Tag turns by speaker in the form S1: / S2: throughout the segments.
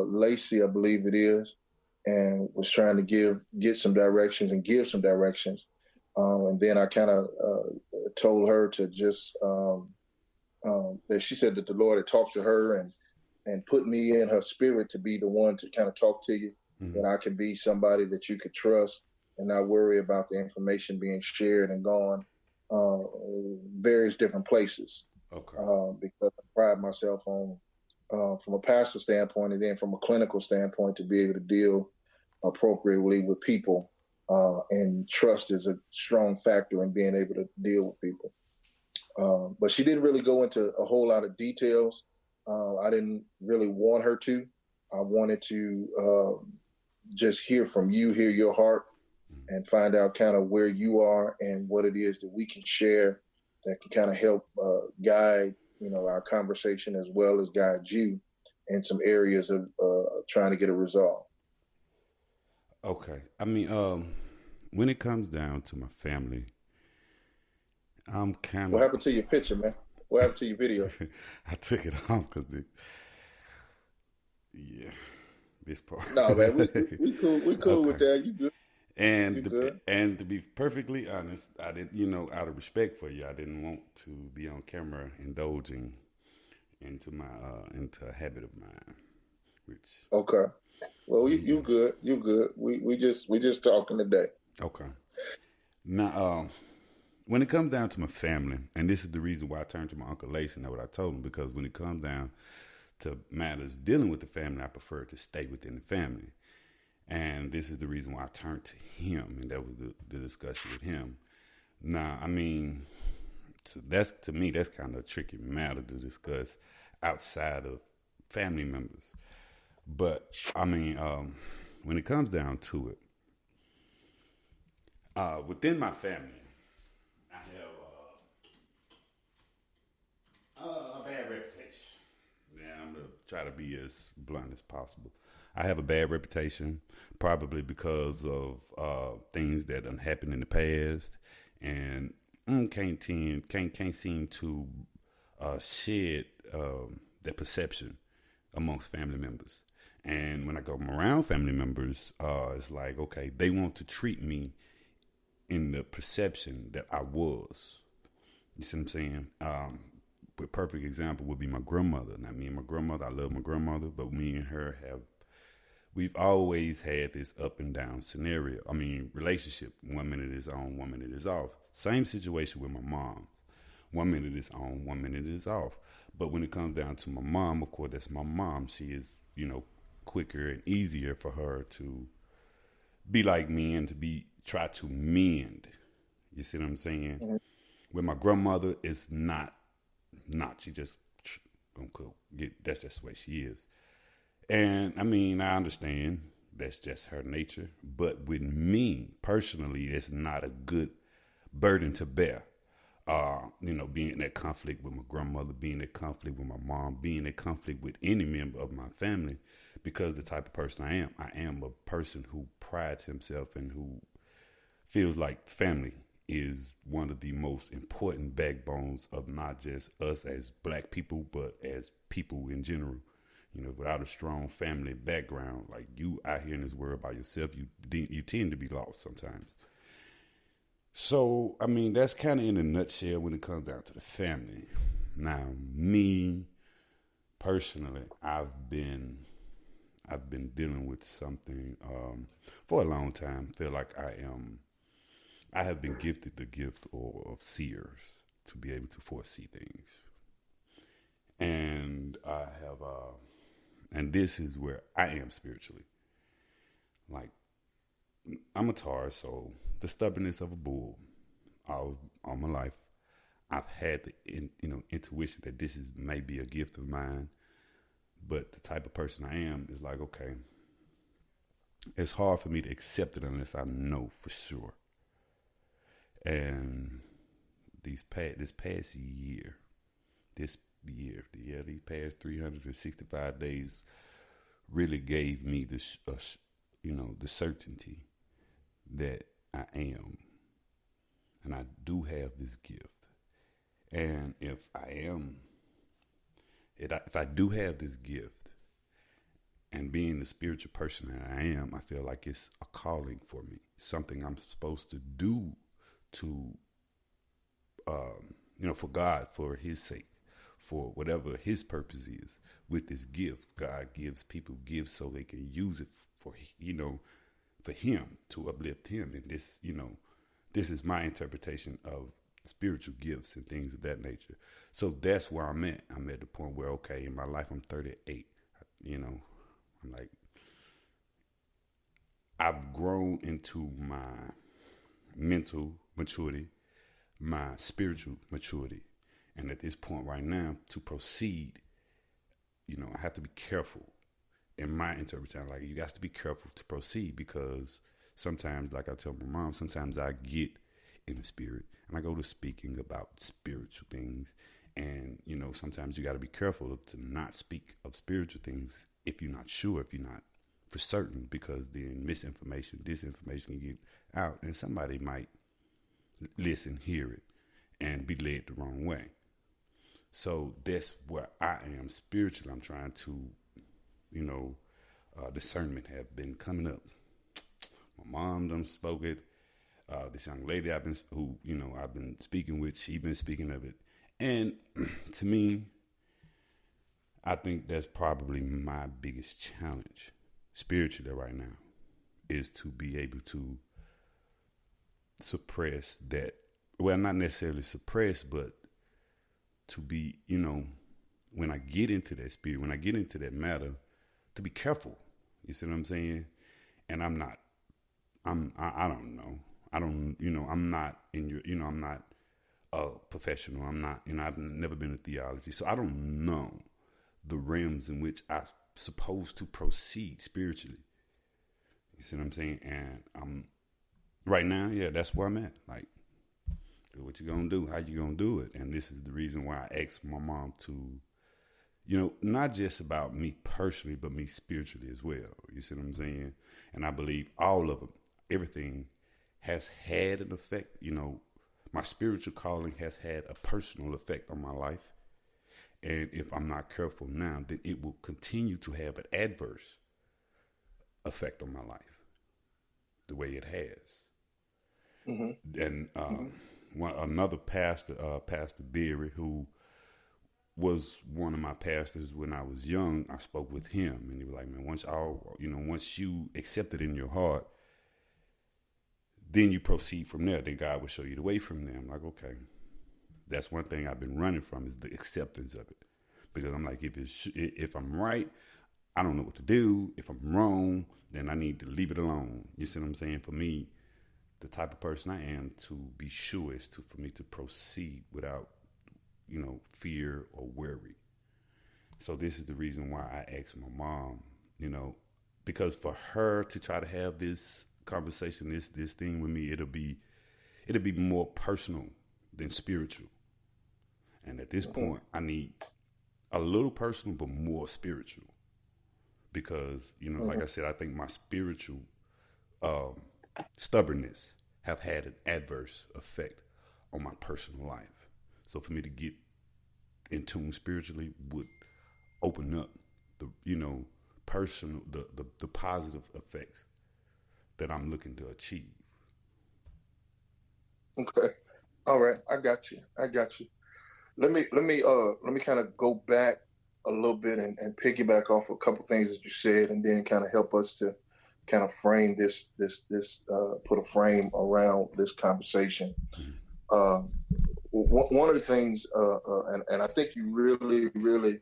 S1: Lacey, I believe it is, and was trying to get some directions and give some directions. And then I kind of told her to just that she said that the Lord had talked to her and put me in her spirit to be the one to kind of talk to you,
S2: Mm-hmm.
S1: that I could be somebody that you could trust and not worry about the information being shared and gone uh, various different places.
S2: Okay.
S1: Because I pride myself on, from a pastor standpoint and then from a clinical standpoint, to be able to deal appropriately with people. And trust is a strong factor in being able to deal with people. But she didn't really go into a whole lot of details. I didn't really want her to. I wanted to just hear from you, hear your heart, and find out kind of where you are and what it is that we can share that can kind of help guide, our conversation as well as guide you in some areas of trying to get a resolve.
S2: Okay. I mean, when it comes down to my family, I'm kind
S1: What
S2: of.
S1: happened to your picture, man? What happened to your video?
S2: I took it off because, yeah, this part.
S1: No, man, we cool. We cool
S2: Okay.
S1: with that. You good? You
S2: And
S1: good?
S2: to be perfectly honest, I didn't, out of respect for you, I didn't want to be on camera indulging into a habit of mine, which
S1: Okay. Well,
S2: yeah.
S1: you good. You good. We just talking today.
S2: Okay. Now, when it comes down to my family, and this is the reason why I turned to my Uncle Lace and what I told him, because when it comes down to matters dealing with the family, I prefer to stay within the family. And this is the reason why I turned to him, and that was the discussion with him. Now, I mean, that's to me, that's kind of a tricky matter to discuss outside of family members. But I mean, when it comes down to it, within my family, I have a bad reputation. Yeah, I'm gonna try to be as blunt as possible. I have a bad reputation, probably because of things that done happened in the past, and can't seem to shed that perception amongst family members. And when I go around family members, it's like, okay, they want to treat me in the perception that I was. You see what I'm saying? A perfect example would be my grandmother. Now, me and my grandmother, I love my grandmother, but me and her we've always had this up and down scenario. I mean, relationship. 1 minute is on, 1 minute is off. Same situation with my mom. 1 minute is on, 1 minute is off. But when it comes down to my mom, of course, that's my mom. She is, quicker and easier for her to be like me and try to mend. You see what I'm saying?
S1: Mhm.
S2: With my grandmother, it's not. She just gonna cook. That's just the way she is. And I mean, I understand that's just her nature. But with me personally, it's not a good burden to bear. Being in that conflict with my grandmother, being in conflict with my mom, being in conflict with any member of my family, because the type of person I am. I am a person who prides himself and who feels like family is one of the most important backbones of not just us as black people, but as people in general. Without a strong family background, like you out here in this world by yourself, you tend to be lost sometimes. So, I mean, that's kind of in a nutshell when it comes down to the family. Now, me personally, I've been dealing with something for a long time. Feel like I have been gifted the gift of seers to be able to foresee things, and and this is where I am spiritually. Like, I'm a Taurus, so the stubbornness of a bull. All my life, I've had the intuition that this is maybe a gift of mine, but the type of person I am is like, okay, it's hard for me to accept it unless I know for sure. And this past year, these past 365 days really gave me the certainty that I am, and I do have this gift. And if I do have this gift, And being the spiritual person that I am, I feel like it's a calling for me, something I'm supposed to do to, for God, for His sake, for whatever His purpose is with this gift. God gives people gifts so they can use it for, for Him, to uplift Him. And this is my interpretation of spiritual gifts and things of that nature. So that's where I'm at. I'm at the point where, okay, in my life, I'm 38, I'm like, I've grown into my mental maturity, my spiritual maturity. And at this point right now, to proceed, I have to be careful. In my interpretation, like, you got to be careful to proceed, because sometimes, like I tell my mom, sometimes I get in the spirit and I go to speaking about spiritual things. And, sometimes you got to be careful to not speak of spiritual things if you're not sure, if you're not for certain, because then misinformation, disinformation can get out and somebody might listen, hear it, and be led the wrong way. So that's where I am spiritually. I'm trying to, discernment have been coming up. My mom done spoke it. This young lady I've been speaking with, she been speaking of it. And to me, I think that's probably my biggest challenge spiritually right now, is to be able to suppress that. Well, not necessarily suppress, but to be, when I get into that spirit, when I get into that matter, to be careful. You see what I'm saying? And I don't know. I'm not in your, I'm not a professional. I'm not, I've never been in theology. So I don't know the realms in which I'm supposed to proceed spiritually. You see what I'm saying? And right now, yeah, that's where I'm at. Like, do what you gonna do, how you gonna do it. And this is the reason why I asked my mom to, not just about me personally, but me spiritually as well. You see what I'm saying? And I believe all of them, everything has had an effect. My spiritual calling has had a personal effect on my life. And if I'm not careful now, then it will continue to have an adverse effect on my life, the way it has. Mm-hmm. And another pastor, Pastor Berry, who was one of my pastors when I was young, I spoke with him, and he was like, man, once you accept it in your heart, then you proceed from there. Then God will show you the way from there. I'm like, okay. That's one thing I've been running from, is the acceptance of it. Because I'm like, if I'm right, I don't know what to do. If I'm wrong, then I need to leave it alone. You see what I'm saying? For me, the type of person I am, to be sure is for me to proceed without, fear or worry. So this is the reason why I asked my mom, because for her to try to have this conversation, this thing with me, it'll be more personal than spiritual. And at this point, I need a little personal, but more spiritual. Because, like I said, I think my spiritual stubbornness have had an adverse effect on my personal life. So for me to get in tune spiritually would open up the, personal, the positive effects that I'm looking to achieve.
S1: Okay. All right. I got you. Let me kind of go back a little bit and piggyback off a couple things that you said, and then kind of help us to kind of frame this put a frame around this conversation. One of the things, and I think you really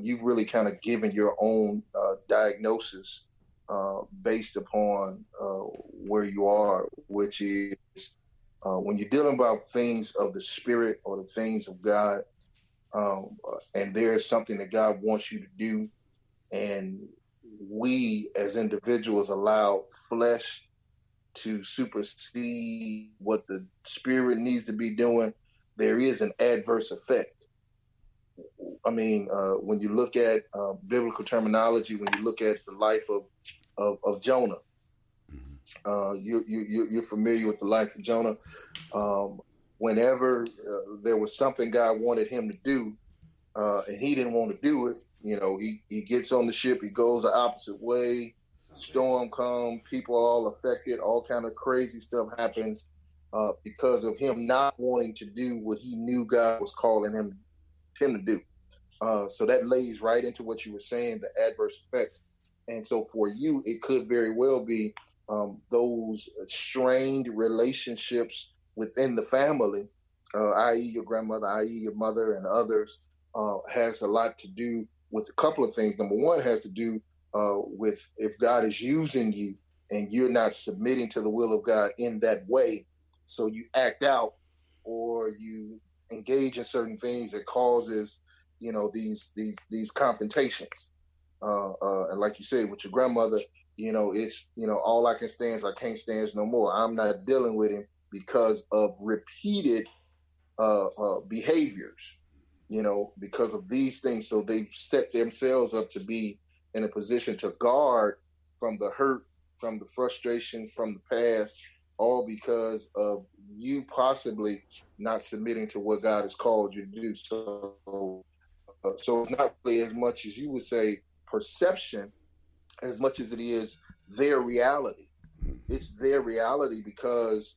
S1: you've really kind of given your own diagnosis based upon where you are, which is when you're dealing about things of the spirit or the things of God, and there is something that God wants you to do, and we as individuals allow flesh to supersede what the spirit needs to be doing, there is an adverse effect. I mean, when you look at biblical terminology, when you look at the life of Jonah, you're familiar with the life of Jonah. Whenever there was something God wanted him to do, and he didn't want to do it, He gets on the ship, he goes the opposite way, storm comes, people are all affected, all kind of crazy stuff happens because of him not wanting to do what he knew God was calling him to do. So that lays right into what you were saying, the adverse effect. And so for you, it could very well be those strained relationships within the family, i.e. your grandmother, i.e. your mother and others, has a lot to do with a couple of things. Number one has to do with if God is using you and you're not submitting to the will of God in that way, so you act out or you engage in certain things that causes these confrontations. And like you said, with your grandmother, it's all I can stand is I can't stand no more. I'm not dealing with him because of repeated behaviors, because of these things. So they've set themselves up to be in a position to guard from the hurt, from the frustration, from the past, all because of you possibly not submitting to what God has called you to do. So it's not really as much as you would say perception as much as it is their reality. It's their reality because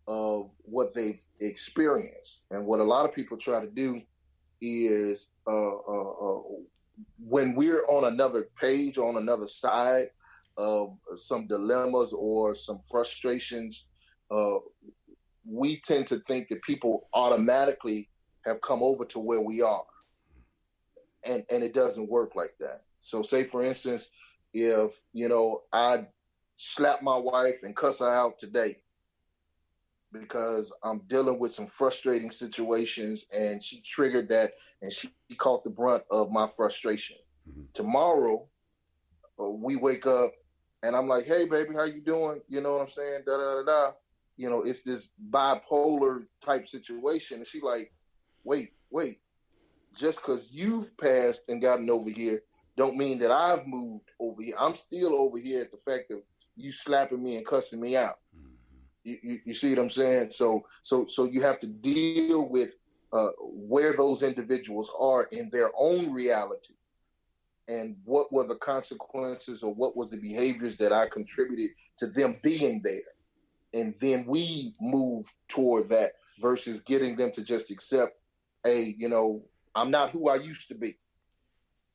S1: of what they've experienced. And what a lot of people try to do is when we're on another page, on another side of some dilemmas or some frustrations, we tend to think that people automatically have come over to where we are. And it doesn't work like that. So say, for instance, if, I slap my wife and cuss her out today because I'm dealing with some frustrating situations and she triggered that and she caught the brunt of my frustration. Mm-hmm. Tomorrow, we wake up and I'm like, hey, baby, how you doing? You know what I'm saying? Da, da, da, da. It's this bipolar type situation. And she like, wait. Just because you've passed and gotten over here don't mean that I've moved over here. I'm still over here at the fact of you slapping me and cussing me out. You see what I'm saying? So you have to deal with where those individuals are in their own reality and what were the consequences or what was the behaviors that I contributed to them being there. And then we move toward that versus getting them to just accept, hey, I'm not who I used to be.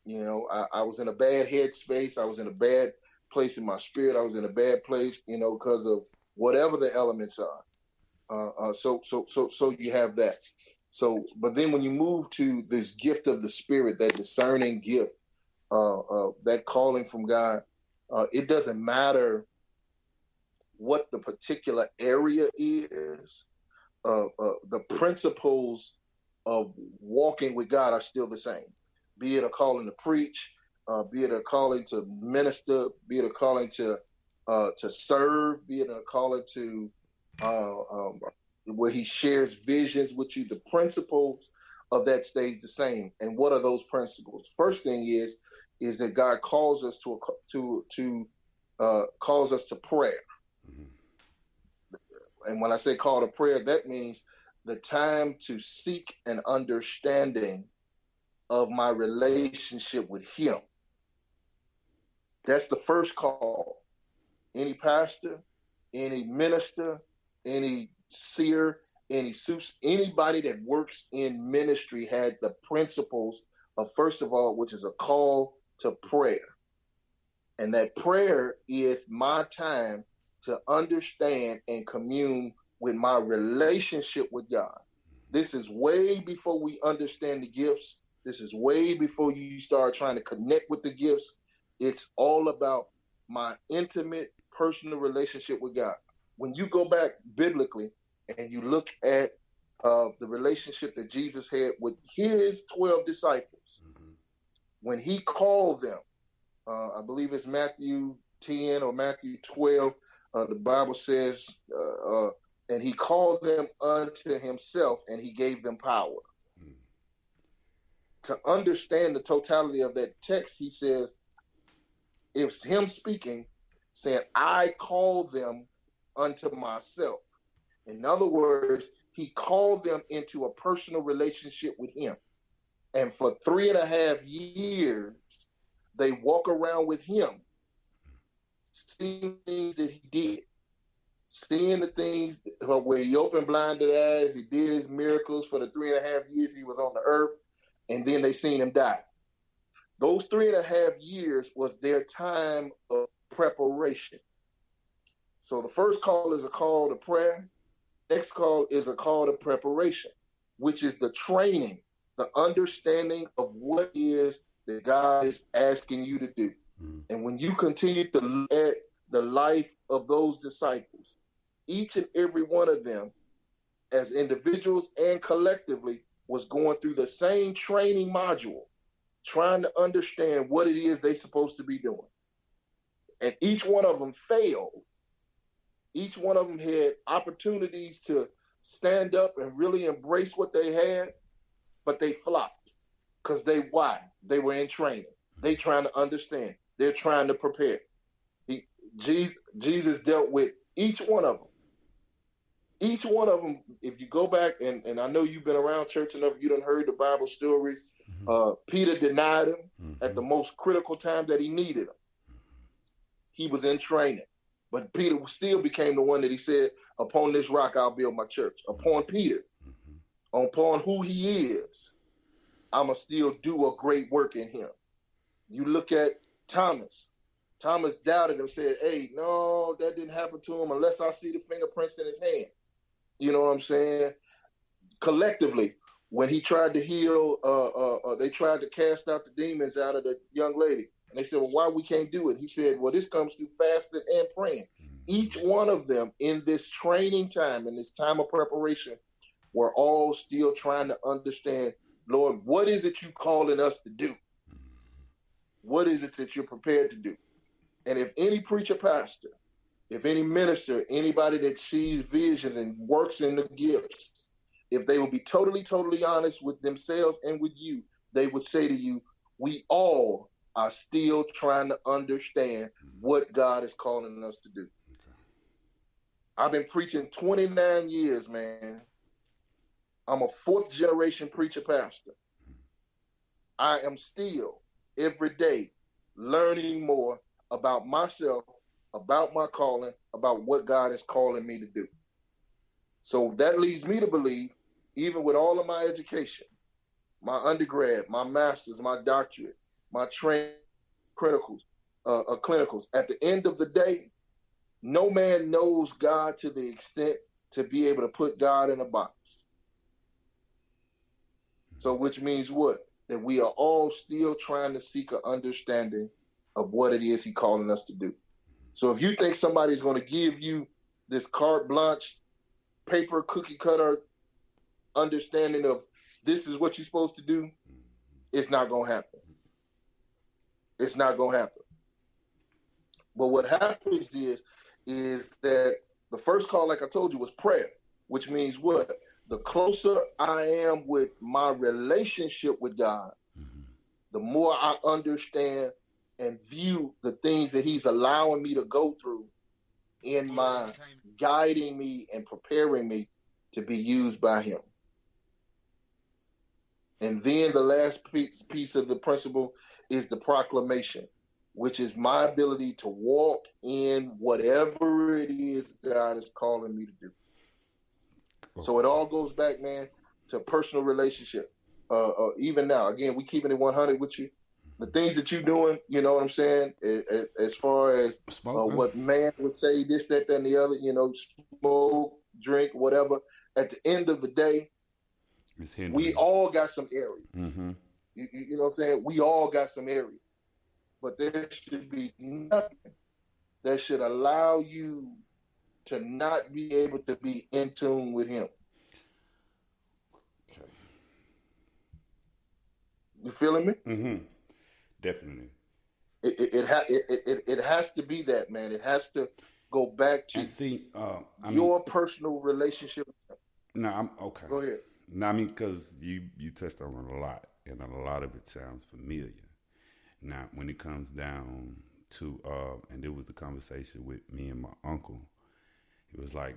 S1: I was in a bad headspace. I was in a bad place in my spirit. I was in a bad place, because of whatever the elements are. So you have that. So, but then when you move to this gift of the Spirit, that discerning gift, that calling from God, it doesn't matter what the particular area is. The principles of walking with God are still the same, be it a calling to preach, be it a calling to minister, be it a calling to serve, be it a calling to where he shares visions with you. The principles of that stays the same. And what are those principles? First thing is that God calls us calls us to prayer. Mm-hmm. And when I say call to prayer, that means the time to seek an understanding of my relationship with him. That's the first call. Any pastor, any minister, any seer, anybody that works in ministry had the principles of, first of all, which is a call to prayer. And that prayer is my time to understand and commune with my relationship with God. This is way before we understand the gifts. This is way before you start trying to connect with the gifts. It's all about my intimate, personal relationship with God. When you go back biblically and you look at the relationship that Jesus had with his 12 disciples, mm-hmm. when he called them, I believe it's Matthew 10 or Matthew 12, the Bible says, and he called them unto himself and he gave them power. Mm. To understand the totality of that text, he says, it's him speaking, saying, I call them unto myself. In other words, he called them into a personal relationship with him. And for 3.5 years, they walk around with him, seeing things that he did, seeing the things where he opened blinded eyes, he did his miracles for the 3.5 years he was on the earth, and then they seen him die. Those 3.5 years was their time of preparation. So the first call is a call to prayer. Next call is a call to preparation, which is the training, the understanding of what it is that God is asking you to do. Mm-hmm. And when you continue to look at the life of those disciples, each and every one of them, as individuals and collectively, was going through the same training module, trying to understand what it is they're supposed to be doing. And each one of them failed. Each one of them had opportunities to stand up and really embrace what they had, but they flopped. Because why? They were in training. They trying to understand. They're trying to prepare. Jesus dealt with each one of them. Each one of them, if you go back, and I know you've been around church enough, you done heard the Bible stories. Mm-hmm. Peter denied him at the most critical time that he needed him. He was in training. But Peter still became the one that he said, upon this rock I'll build my church. Upon Peter, upon who he is, I'm going to still do a great work in him. You look at Thomas. Thomas doubted and said, hey, no, that didn't happen to him unless I see the fingerprints in his hand. You know what I'm saying? Collectively, when he tried to heal, they tried to cast out the demons out of the young lady. And they said, well, why we can't do it? He said, well, this comes through fasting and praying. Each one of them in this training time, in this time of preparation, were all still trying to understand, Lord, what is it you calling us to do? What is it that you're prepared to do? And if any preacher, pastor, if any minister, anybody that sees vision and works in the gifts, if they will be totally, totally honest with themselves and with you, they would say to you, we all are still trying to understand what God is calling us to do. Okay. I've been preaching 29 years, man. I'm a 4th generation preacher pastor. I am still every day learning more about myself, about my calling, about what God is calling me to do. So that leads me to believe, even with all of my education, my undergrad, my master's, my doctorate, my training, clinicals, at the end of the day, no man knows God to the extent to be able to put God in a box. So which means what? That we are all still trying to seek an understanding of what it is he's calling us to do. So if you think somebody's going to give you this carte blanche, paper cookie cutter understanding of this is what you're supposed to do, it's not going to happen. It's not going to happen. But what happens is that the first call, like I told you, was prayer, which means what? The closer I am with my relationship with God, the more I understand and view the things that he's allowing me to go through in my guiding me and preparing me to be used by him. And then the last piece of the principle is the proclamation, which is my ability to walk in whatever it is God is calling me to do. Okay. So it all goes back, man, to personal relationship. Even now, again, we keeping it 100 with you. The things that you're doing, you know what I'm saying, as far as what man would say, this, that, and the other, smoke, drink, whatever. At the end of the day, we all got some areas. Mm-hmm. You know what I'm saying? We all got some areas. But there should be nothing that should allow you to not be able to be in tune with him. Okay. You feeling me?
S2: Mm-hmm. Definitely.
S1: It has to be that, man. It has to go back to your personal relationship.
S2: No, I'm okay.
S1: Go ahead.
S2: No, I mean, because you touched on it a lot, and a lot of it sounds familiar. Now, when it comes down to, and there was the conversation with me and my uncle, it was like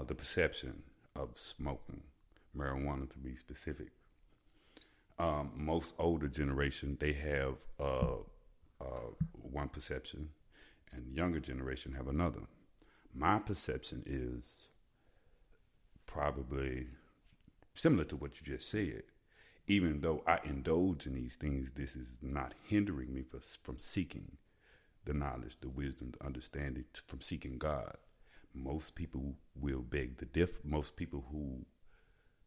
S2: the perception of smoking marijuana, to be specific. Most older generation, they have one perception, and younger generation have another. My perception is probably similar to what you just said. Even though I indulge in these things, this is not hindering me from seeking the knowledge, the wisdom, the understanding, from seeking God. Most people will beg to differ. Most people who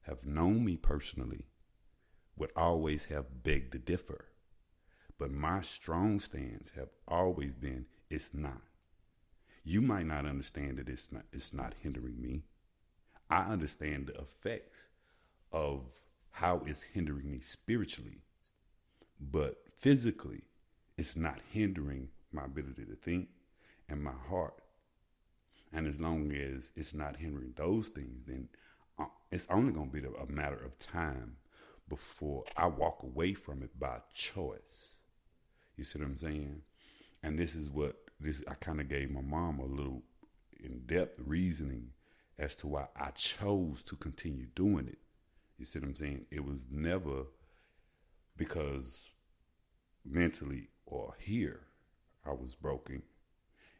S2: have known me personally would always have begged to differ. But my strong stance have always been, it's not. You might not understand that it's not hindering me. I understand the effects of how it's hindering me spiritually, but physically, it's not hindering my ability to think and my heart. And as long as it's not hindering those things, then it's only going to be a matter of time before I walk away from it by choice. You see what I'm saying? And I kind of gave my mom a little in-depth reasoning as to why I chose to continue doing it. You see what I'm saying? It was never because mentally or here I was broken.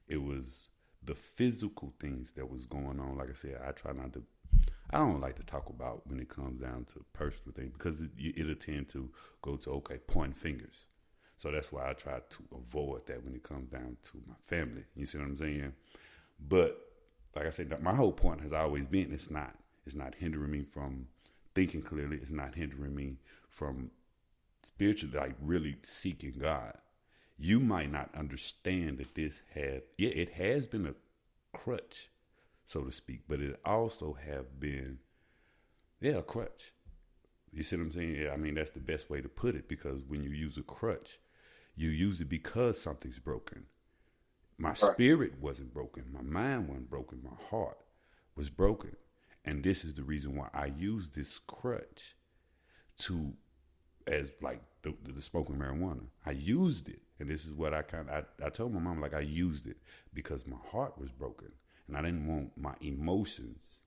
S2: It was the physical things that was going on. Like I said, I don't like to talk about when it comes down to personal things because it'll tend to go to, pointing fingers. So that's why I try to avoid that when it comes down to my family. You see what I'm saying? But like I said, my whole point has always been it's not hindering me from thinking clearly. It's not hindering me from spiritually, like really seeking God. You might not understand that it has been a crutch, so to speak, but it also have been, a crutch. You see what I'm saying? Yeah, I mean, that's the best way to put it, because when you use a crutch, you use it because something's broken. My spirit wasn't broken. My mind wasn't broken. My heart was broken. And this is the reason why I use this crutch as like the smoking marijuana. I used it. And this is what I told my mom, like, I used it because my heart was broken. And I didn't want my emotions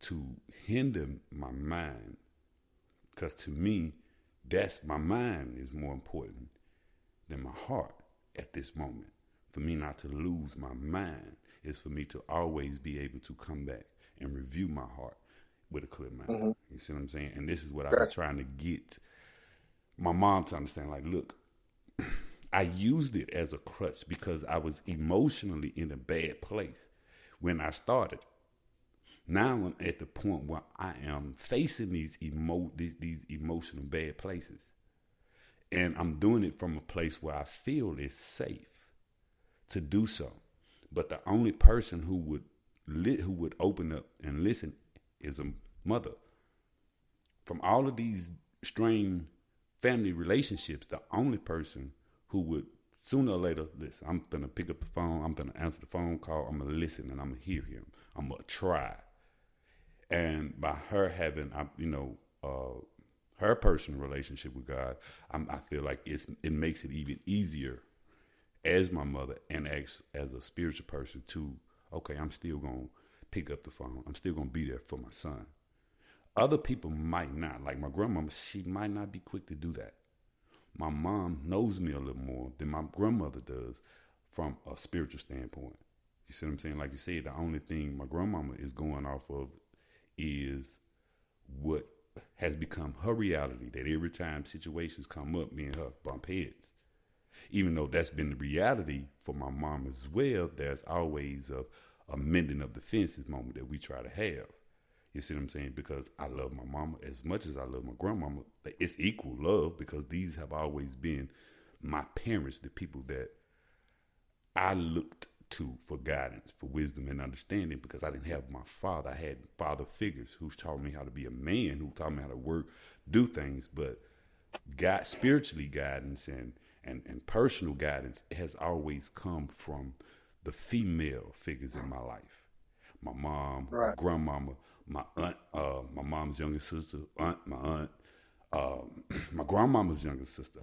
S2: to hinder my mind. Because to me, my mind is more important than my heart at this moment. For me not to lose my mind is for me to always be able to come back and review my heart with a clear mind. Mm-hmm. You see what I'm saying? And this is what I've been trying to get my mom to understand. Like, look, I used it as a crutch because I was emotionally in a bad place when I started. Now I'm at the point where I am facing these emotional bad places. And I'm doing it from a place where I feel it's safe to do so. But the only person who would open up and listen is a mother. From all of these strained family relationships, the only person who would sooner or later listen, I'm going to pick up the phone, I'm going to answer the phone call, I'm going to listen, and I'm going to hear him. I'm going to try. And by her having, her personal relationship with God, I feel like it makes it even easier as my mother and as a spiritual person to, I'm still going to pick up the phone. I'm still going to be there for my son. Other people might not. Like my grandmama, she might not be quick to do that. My mom knows me a little more than my grandmother does from a spiritual standpoint. You see what I'm saying? Like you said, the only thing my grandmama is going off of is what has become her reality, that every time situations come up, me and her bump heads. Even though that's been the reality for my mom as well, there's always a mending of the fences moment that we try to have. You see what I'm saying? Because I love my mama as much as I love my grandmama. It's equal love because these have always been my parents, the people that I looked to for guidance, for wisdom and understanding, because I didn't have my father. I had father figures who taught me how to be a man, who taught me how to work, do things. But spiritually guidance and personal guidance has always come from the female figures in my life. My mom, my grandmama, my aunt, my mom's younger sister, my aunt, my grandmama's younger sister,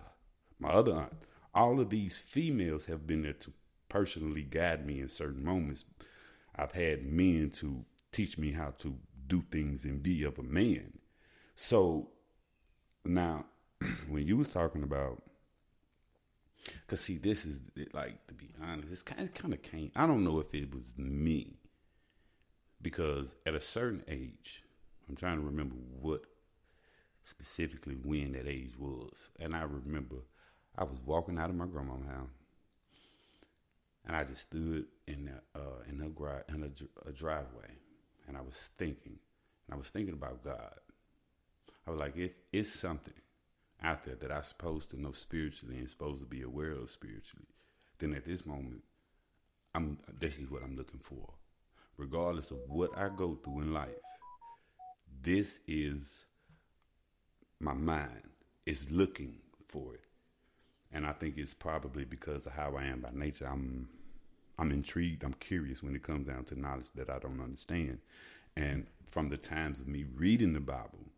S2: my other aunt. All of these females have been there to personally guide me in certain moments. I've had men to teach me how to do things and be of a man. So now when you was talking about, because see, this is like, to be honest, it's kind of came. I don't know if it was me, because at a certain age, I'm trying to remember what specifically when that age was, and I remember I was walking out of my grandma's house, and I just stood in a driveway, and I was thinking about God. I was like, if it's something out there that I'm supposed to know spiritually and supposed to be aware of spiritually, then at this moment, this is what I'm looking for. Regardless of what I go through in life, this is my mind is looking for it. And I think it's probably because of how I am by nature. I'm intrigued. I'm curious when it comes down to knowledge that I don't understand. And from the times of me reading the Bible,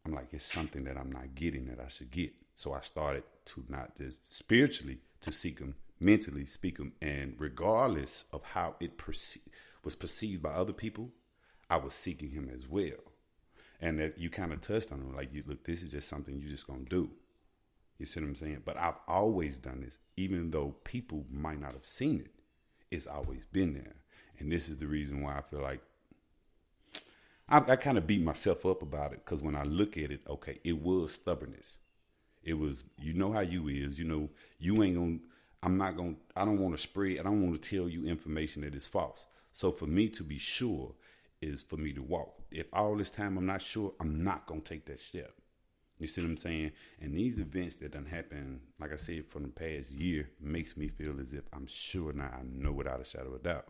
S2: I'm like, it's something that I'm not getting that I should get. So I started to not just spiritually to seek him, mentally speak him. And regardless of how it was perceived by other people, I was seeking him as well. And that you kind of touched on it. Like, look, this is just something you're just going to do. You see what I'm saying? But I've always done this, even though people might not have seen it. It's always been there. And this is the reason why I feel like I kind of beat myself up about it, because when I look at it, okay, it was stubbornness. It was, you know how you is, you know, you ain't going to, I don't want to spread, I don't want to tell you information that is false. So for me to be sure is for me to walk. If all this time I'm not sure, I'm not going to take that step. You see what I'm saying? And these events that done happen, like I said, from the past year, makes me feel as if I'm sure now, I know without a shadow of a doubt.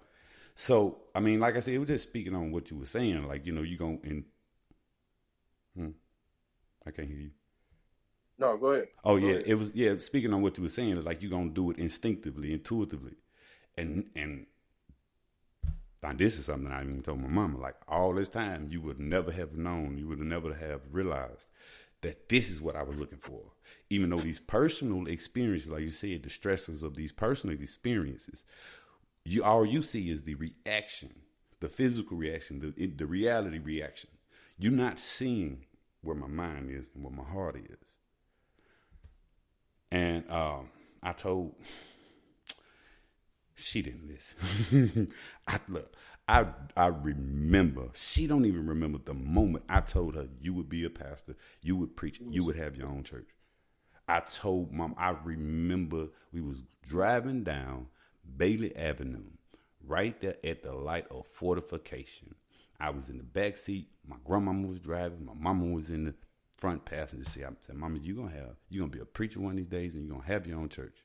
S2: So, I mean, like I said, it was just speaking on what you were saying. Like, you know, you going in. I can't hear you.
S1: No, go ahead.
S2: Oh, yeah. It was, yeah, speaking on what you were saying, it's like you're going to do it instinctively, intuitively. And now this is something I even told my mama. Like, all this time, you would never have known, you would never have realized that this is what I was looking for. Even though these personal experiences, like you said, the stresses of these personal experiences, all you see is the reaction, the physical reaction, the reality reaction. You're not seeing where my mind is and where my heart is. And I told, she didn't listen. I remember, she don't even remember the moment I told her you would be a pastor, you would preach, you would have your own church. I told Mom, I remember we was driving down Bailey Avenue, right there at the light of fortification. I was in the back seat. My grandmama was driving. My mama was in the front passenger seat. I said, Mama, you're gonna be a preacher one of these days, and you're gonna have your own church.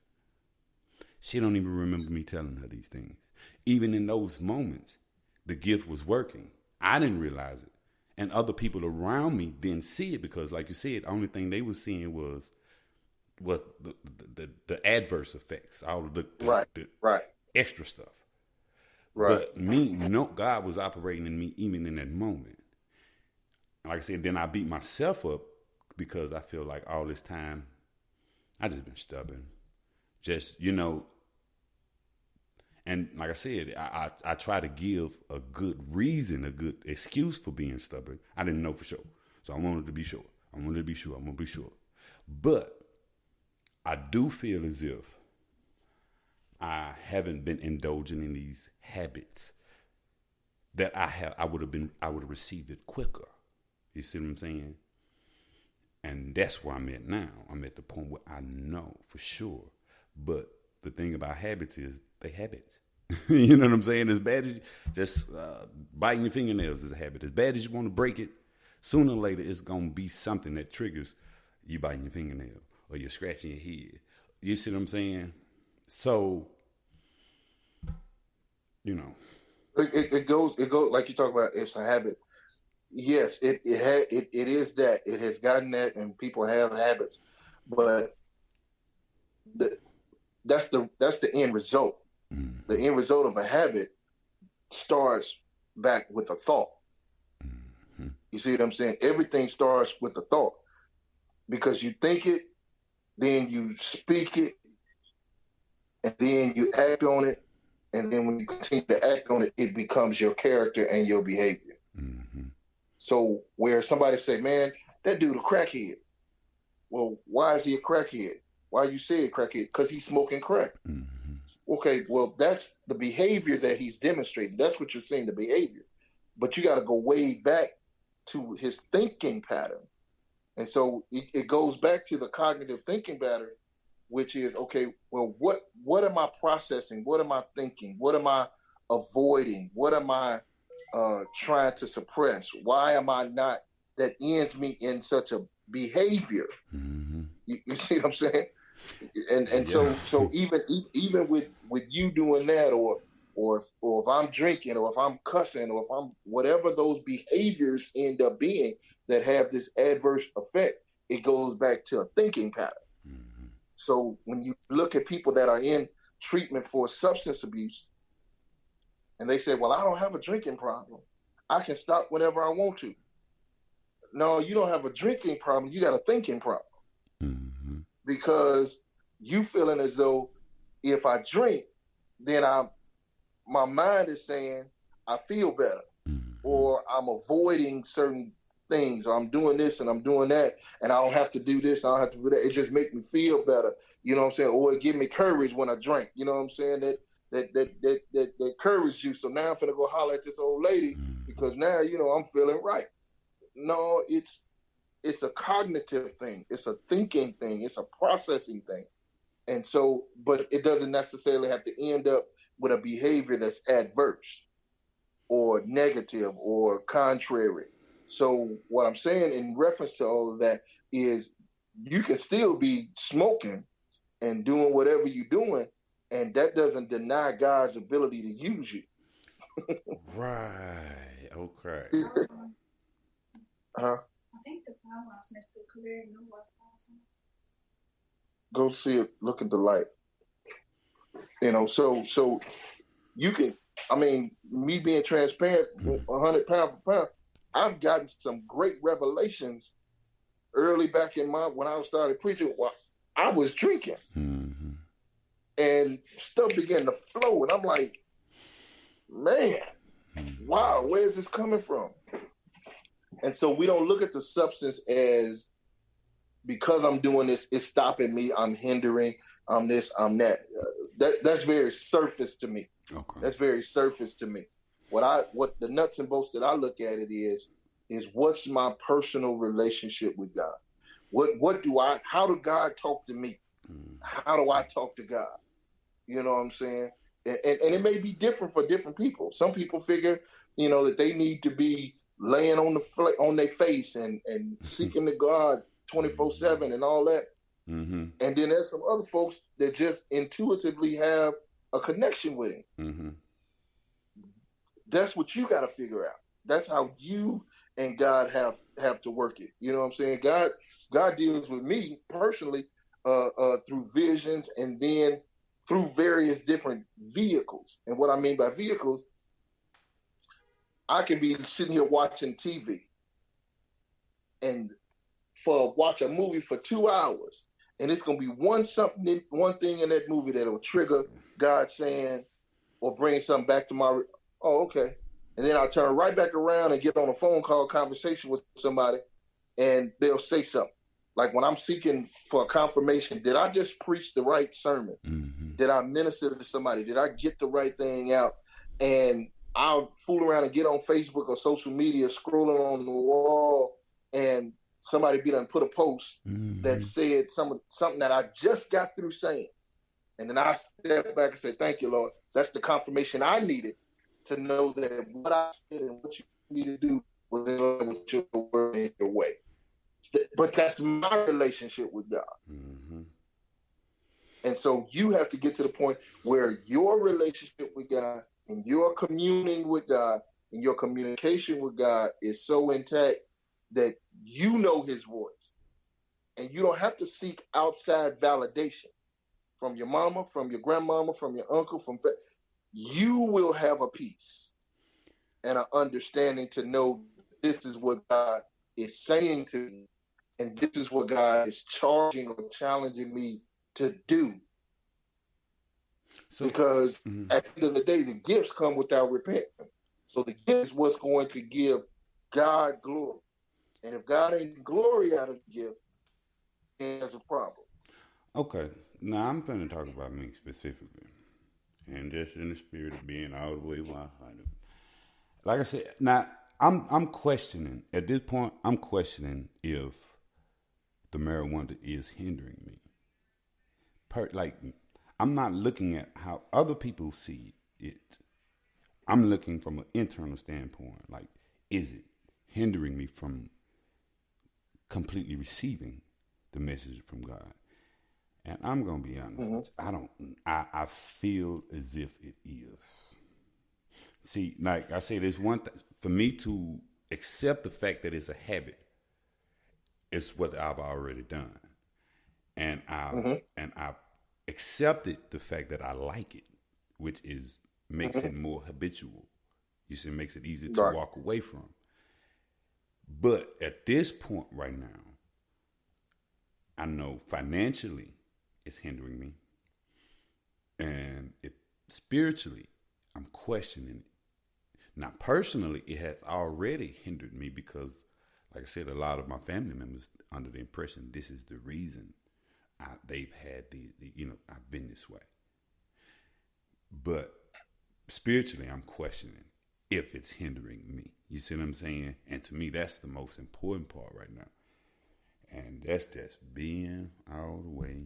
S2: She don't even remember me telling her these things. Even in those moments, the gift was working. I didn't realize it, and other people around me didn't see it, because, like you said, the only thing they were seeing was the adverse effects, all of the extra stuff. Right. But God was operating in me even in that moment. Like I said, then I beat myself up because I feel like all this time I just been stubborn. Just, you know, and like I said, I try to give a good reason, a good excuse for being stubborn. I didn't know for sure. So I wanted to be sure. I'm going to be sure. But I do feel as if I haven't been indulging in these habits that I would have received it quicker. You see what I'm saying? And that's where I'm at now. I'm at the point where I know for sure. But the thing about habits is they habits. You know what I'm saying? As bad as just biting your fingernails is a habit. As bad as you want to break it, sooner or later it's going to be something that triggers you biting your fingernail or you're scratching your head. You see what I'm saying? So, you know.
S1: It goes like you talk about, it's a habit. Yes, it is that. It has gotten that, and people have habits. But that's the end result. Mm-hmm. The end result of a habit starts back with a thought. Mm-hmm. You see what I'm saying? Everything starts with a thought, because you think it, then you speak it, and then you act on it, and then when you continue to act on it, it becomes your character and your behavior. Mm-hmm. So where somebody say, man, that dude a crackhead. Well, why is he a crackhead? Why you say a crackhead? Because he's smoking crack. Okay, well, that's the behavior that he's demonstrating. That's what you're saying, the behavior. But you got to go way back to his thinking pattern. And so it goes back to the cognitive thinking pattern, which is, okay, well, what am I processing? What am I thinking? What am I avoiding? What am I trying to suppress? Why am I not, that ends me in such a behavior? You see what I'm saying? And so even with you doing that, or if I'm drinking, or if I'm cussing, or if I'm whatever those behaviors end up being that have this adverse effect, it goes back to a thinking pattern. So when you look at people that are in treatment for substance abuse, and they say, well, I don't have a drinking problem, I can stop whenever I want to. No, you don't have a drinking problem, you got a thinking problem. Because you feeling as though if I drink, then my mind is saying I feel better, or I'm avoiding certain things, or I'm doing this and I'm doing that, and I don't have to do this, I don't have to do that. It just makes me feel better. You know what I'm saying? Or it give me courage when I drink. You know what I'm saying? That courage you. So now I'm finna go holler at this old lady because now, I'm feeling right. No, it's a cognitive thing. It's a thinking thing. It's a processing thing. And so, but it doesn't necessarily have to end up with a behavior that's adverse or negative or contrary. So what I'm saying in reference to all of that is you can still be smoking and doing whatever you're doing, and that doesn't deny God's ability to use you.
S2: Right. Okay.
S1: Huh?
S3: I think the powerhouse next to career no more.
S1: Go see it. Look at the light. So you can. I mean, me being transparent, 100 pound for pound, I've gotten some great revelations early back in when I started preaching. Well, I was drinking, and stuff began to flow, and I'm like, man, wow, where is this coming from? And so we don't look at the substance as, because I'm doing this, it's stopping me, I'm hindering, I'm this, I'm that. That's very surface to me.
S2: Okay.
S1: That's very surface to me. What the nuts and bolts that I look at it is what's my personal relationship with God? How do God talk to me? How do I talk to God? You know what I'm saying? And it may be different for different people. Some people figure, that they need to be laying on their face and seeking the God 24/7 and all that. And then there's some other folks that just intuitively have a connection with him. That's what you got to figure out. That's how you and God have to work it. You know what I'm saying? God deals with me personally through visions, and then through various different vehicles. And what I mean by vehicles, I can be sitting here watching TV and watch a movie for 2 hours, and it's going to be one thing in that movie that will trigger God saying, or bring something back to okay. And then I'll turn right back around and get on a phone call conversation with somebody, and they'll say something. Like when I'm seeking for a confirmation, did I just preach the right sermon? Did I minister to somebody? Did I get the right thing out? And I'll fool around and get on Facebook or social media, scrolling on the wall, and somebody be done put a post that said something that I just got through saying. And then I step back and say, thank you, Lord. That's the confirmation I needed to know that what I said and what you need to do was in line with your word and your way. But that's my relationship with God. And so you have to get to the point where your relationship with God and your communing with God and your communication with God is so intact that you know his voice. And you don't have to seek outside validation from your mama, from your grandmama, from your uncle, you will have a peace and an understanding to know this is what God is saying to me, and this is what God is charging or challenging me to do. Because at the end of the day, the gifts come without repentance. So the gift is what's going to give God glory. And if God ain't glory out of the gift, then there's a problem.
S2: Okay, now I'm going to talk about me specifically, and just in the spirit of being all the way 100. Like I said, now I'm questioning at this point. I'm questioning if the marijuana is hindering me. Like I'm not looking at how other people see it. I'm looking from an internal standpoint. Like, is it hindering me from completely receiving the message from God? And I'm gonna be honest.
S1: Mm-hmm.
S2: I don't. I feel as if it is. See, like I said, it's one thing for me to accept the fact that it's a habit. It's what I've already done, and I accepted the fact that I like it, which is makes it more habitual. You see, it makes it easier to walk away from. But at this point right now, I know financially it's hindering me, and spiritually, I'm questioning it. Now, personally, it has already hindered me because, like I said, a lot of my family members under the impression this is the reason they've had I've been this way. But spiritually, I'm questioning if it's hindering me. You see what I'm saying? And to me, that's the most important part right now. And that's just being all the way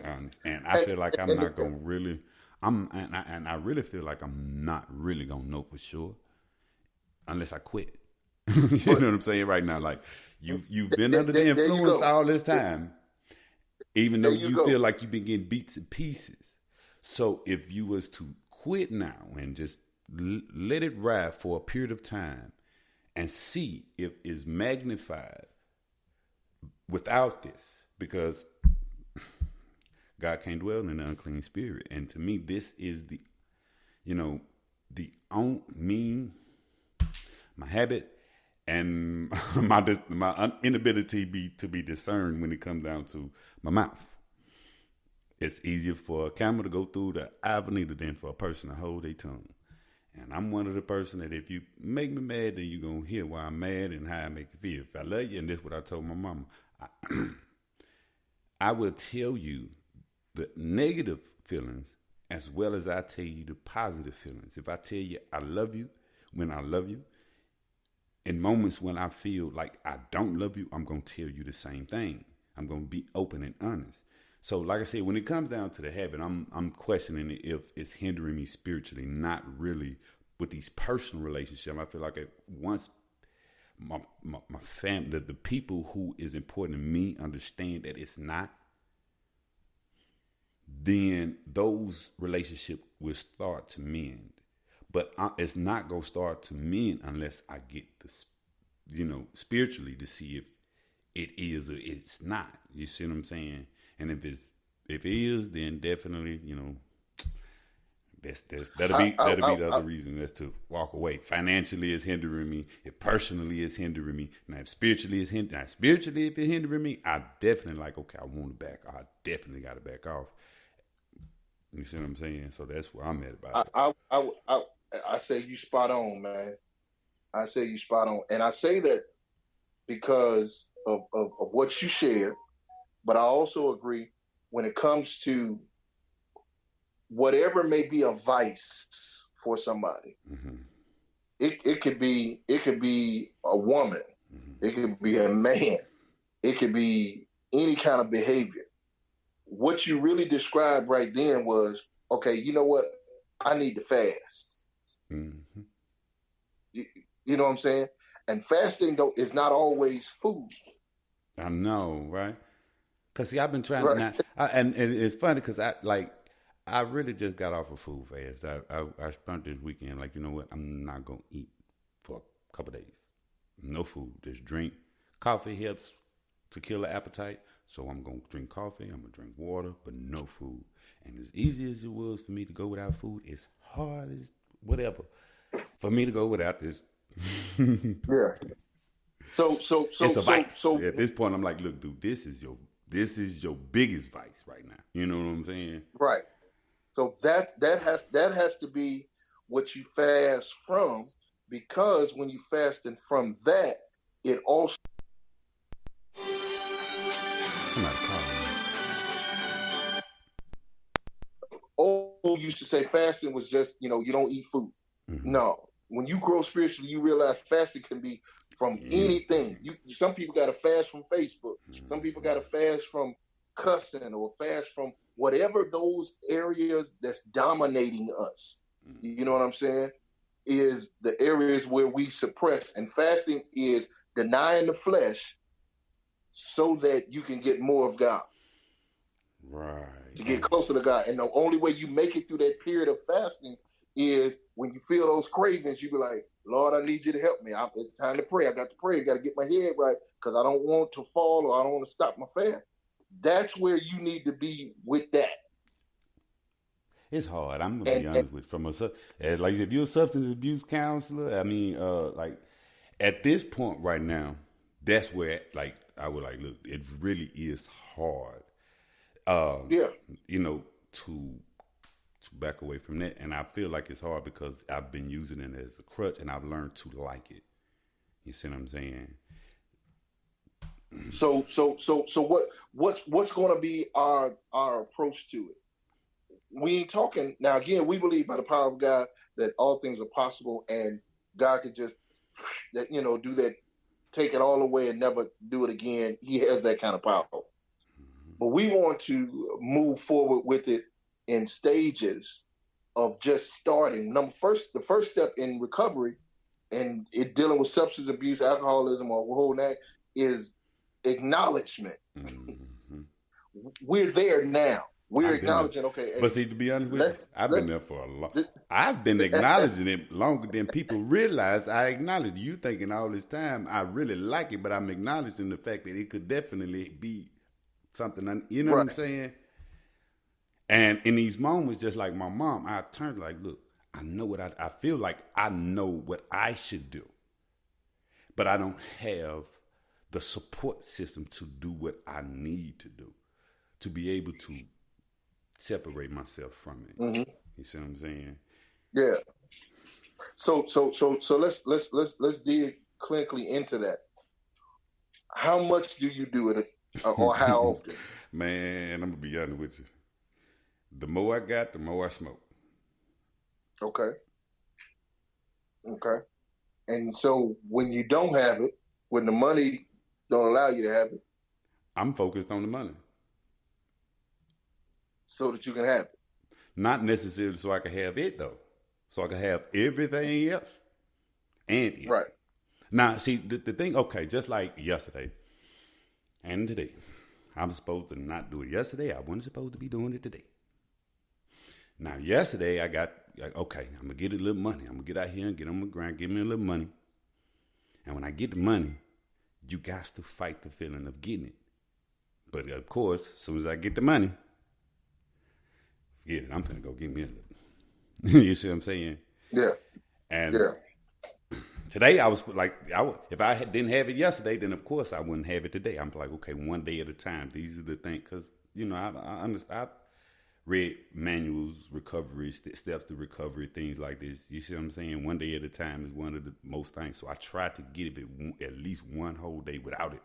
S2: honest. And I feel like I'm not going to really, I really feel like I'm not really going to know for sure unless I quit. You know what I'm saying right now? Like you've been under the influence all this time, even though you feel like you've been getting beat to pieces. So if you was to quit now and just let it ride for a period of time and see if it's magnified without this, because God can't dwell in an unclean spirit. And to me, this is my habit and my inability to be discerned when it comes down to my mouth. It's easier for a camel to go through the eye of a needle than for a person to hold their tongue. And I'm one of the person that if you make me mad, then you're going to hear why I'm mad and how I make you feel. If I love you, and this is what I told my mama, I will tell you the negative feelings as well as I tell you the positive feelings. If I tell you I love you, when I love you, in moments when I feel like I don't love you, I'm going to tell you the same thing. I'm going to be open and honest. So like I said, when it comes down to the habit, I'm questioning if it's hindering me spiritually, not really with these personal relationships. I feel like once my family, the people who is important to me understand that it's not, then those relationships will start to mend. But it's not going to start to mend unless I get this, spiritually to see if it is or it's not. You see what I'm saying? And if it is, then definitely, that'll be the other reason. That's to walk away. Financially, it's hindering me. If personally, it's hindering me. Now, if spiritually, if it's hindering me, I definitely I want to back. I definitely got to back off. You see what I'm saying? So that's where I'm at about it.
S1: I say you spot on, man. I say you spot on, and I say that because of what you shared. But I also agree when it comes to whatever may be a vice for somebody. Mm-hmm. It could be a woman. Mm-hmm. It could be a man. It could be any kind of behavior. What you really described right then was, okay, you know what? I need to fast. Mm-hmm. You know what I'm saying? And fasting, though, is not always food.
S2: I know, right? Because, see, I've been trying to and it's funny because I really just got off of food fast. I spent this weekend you know what? I'm not going to eat for a couple of days. No food, just drink. Coffee helps to kill the appetite. So I'm going to drink coffee, I'm going to drink water, but no food. And as easy as it was for me to go without food, it's hard as whatever for me to go without this.
S1: Yeah. So
S2: it's a vice. So at this point, I'm like, look, dude, this is your biggest vice right now. You know what I'm saying?
S1: Right. So that has to be what you fast from, because when you fasting from that, it also
S2: Somebody call
S1: used to say fasting was just, you don't eat food.
S2: me. Mm-hmm.
S1: No. When you grow spiritually, you realize fasting can be from anything. Some people got to fast from Facebook. Some people got to fast from cussing or fast from whatever those areas that's dominating us. You know what I'm saying? Is the areas where we suppress. And fasting is denying the flesh so that you can get more of God.
S2: Right.
S1: To get closer to God. And the only way you make it through that period of fasting is when you feel those cravings, you be like, Lord, I need you to help me. It's time to pray. I got to pray. I got to get my head right because I don't want to fall or I don't want to stop my fast. That's where you need to be with that.
S2: It's hard. I'm gonna be honest with you. Like if you're a substance abuse counselor, like at this point right now, that's where like I would like look. It really is hard. To back away from that, and I feel like it's hard because I've been using it as a crutch, and I've learned to like it. You see what I'm saying?
S1: So what's going to be our approach to it? We ain't talking now. Again, we believe by the power of God that all things are possible, and God could just do that, take it all away and never do it again. He has that kind of power. But we want to move forward with it in stages of just starting. The first step in recovery and it dealing with substance abuse, alcoholism, or whole that is acknowledgement.
S2: Mm-hmm.
S1: We're there now. We're acknowledging, okay.
S2: But see, to be honest with you, I've been there for a long. I've been acknowledging it longer than people realize I acknowledge. You thinking all this time I really like it, but I'm acknowledging the fact that it could definitely be something. You know what I'm saying? And in these moments, just like my mom, I turned like, look, I know what I feel like. I know what I should do, but I don't have the support system to do what I need to do to be able to separate myself from it.
S1: Mm-hmm.
S2: You see what I'm saying?
S1: Yeah. So let's dig clinically into that. How much do you do it, or how often?
S2: Man, I'm gonna be honest with you. The more I got, the more I smoke.
S1: Okay. And so when you don't have it, when the money don't allow you to have it,
S2: I'm focused on the money.
S1: So that you can have it.
S2: Not necessarily so I can have it though. So I can have everything else and it.
S1: Right.
S2: Now, see, the thing, okay, just like yesterday and today, I'm supposed to not do it yesterday. I wasn't supposed to be doing it today. Now, yesterday, I got, okay, I'm going to get a little money. I'm going to get out here and get on my grind, give me a little money. And when I get the money, you got to fight the feeling of getting it. But, of course, as soon as I get the money, forget it. I'm going to go get me a little. You see what I'm saying?
S1: Yeah.
S2: And today, I was like, if I didn't have it yesterday, then, of course, I wouldn't have it today. I'm like, okay, one day at a time. These are the things, because, I understand. Read manuals, recovery, steps to recovery, things like this. You see what I'm saying? One day at a time is one of the most things. So I try to get it at least one whole day without it.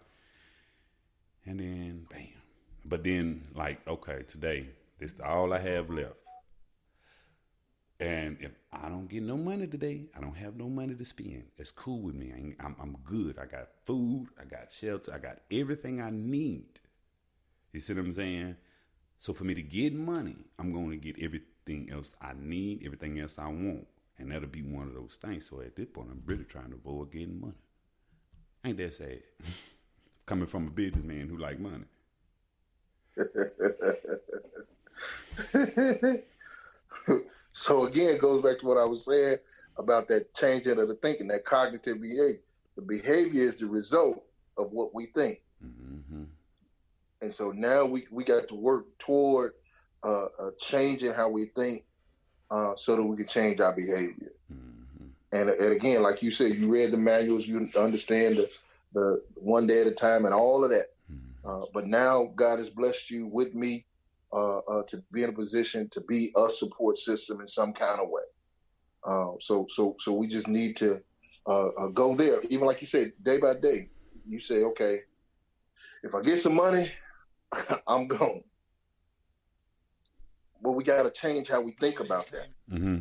S2: And then, bam. But then, like, okay, today, this is all I have left. And if I don't get no money today, I don't have no money to spend. It's cool with me. I'm good. I got food. I got shelter. I got everything I need. You see what I'm saying? So for me to get money, I'm going to get everything else I need, everything else I want. And that'll be one of those things. So at this point, I'm really trying to avoid getting money. Ain't that sad? Coming from a businessman who like money.
S1: So again, it goes back to what I was saying about that changing of the thinking, that cognitive behavior. The behavior is the result of what we think.
S2: Mm-hmm.
S1: And so now we got to work toward changing how we think so that we can change our behavior.
S2: Mm-hmm.
S1: And again, like you said, you read the manuals, you understand the one day at a time and all of that.
S2: Mm-hmm.
S1: But now God has blessed you with me to be in a position to be a support system in some kind of way. So we just need to go there. Even like you said, day by day, you say, okay, if I get some money, I'm gone. But we got to change how we think about that.
S2: Mm-hmm.